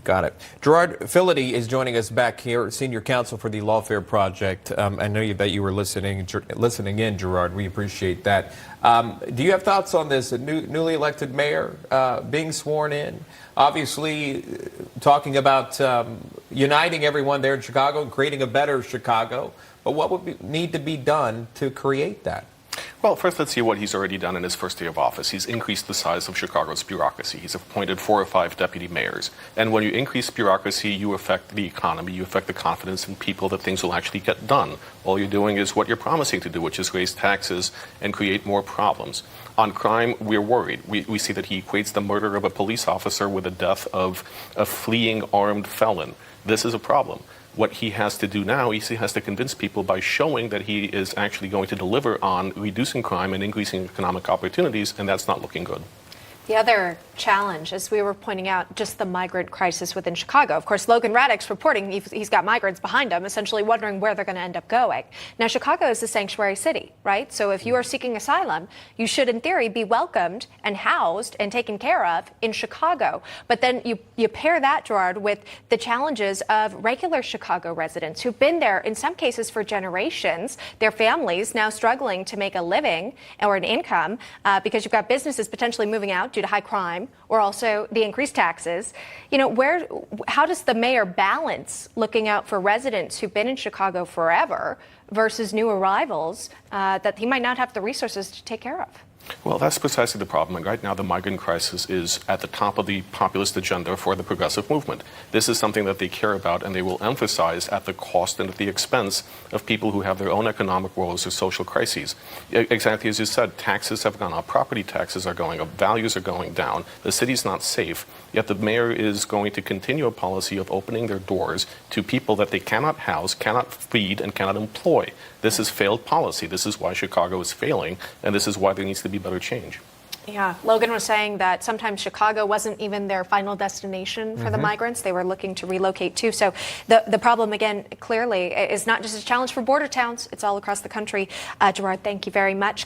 Got it. Gerard Filitti is joining us back here, Senior Counsel for the Lawfare Project. I know that you were listening in, Gerard. We appreciate that. Do you have thoughts on this newly elected mayor being sworn in? Obviously, talking about uniting everyone there in Chicago and creating a better Chicago. But what would need to be done to create that? Well, first, let's see what he's already done in his first day of office. He's increased the size of Chicago's bureaucracy. He's appointed 4 or 5 deputy mayors. And when you increase bureaucracy, you affect the economy, you affect the confidence in people that things will actually get done. All you're doing is what you're promising to do, which is raise taxes and create more problems. On crime, we're worried. We see that he equates the murder of a police officer with the death of a fleeing armed felon. This is a problem. What he has to do now, he has to convince people by showing that he is actually going to deliver on reducing crime and increasing economic opportunities, and that's not looking good. The other challenge, as we were pointing out, just the migrant crisis within Chicago. Of course, Logan Raddick's reporting he's got migrants behind him, essentially wondering where they're going to end up going. Now, Chicago is a sanctuary city, right? So if you are seeking asylum, you should, in theory, be welcomed and housed and taken care of in Chicago. But then you pair that, Gerard, with the challenges of regular Chicago residents who've been there, in some cases, for generations, their families now struggling to make a living or an income because you've got businesses potentially moving out due to high crime, or also the increased taxes. You know, how does the mayor balance looking out for residents who've been in Chicago forever versus new arrivals that he might not have the resources to take care of? Well, that's precisely the problem. And right now, the migrant crisis is at the top of the populist agenda for the progressive movement. This is something that they care about, and they will emphasize at the cost and at the expense of people who have their own economic woes or social crises. Exactly as you said, taxes have gone up, property taxes are going up, values are going down, the city's not safe, yet the mayor is going to continue a policy of opening their doors to people that they cannot house, cannot feed, and cannot employ. This is failed policy. This is why Chicago is failing, and this is why there needs to be better change. Yeah, Logan was saying that sometimes Chicago wasn't even their final destination for the migrants. They were looking to relocate too. So the problem, again, clearly is not just a challenge for border towns. It's all across the country. Gerard, thank you very much.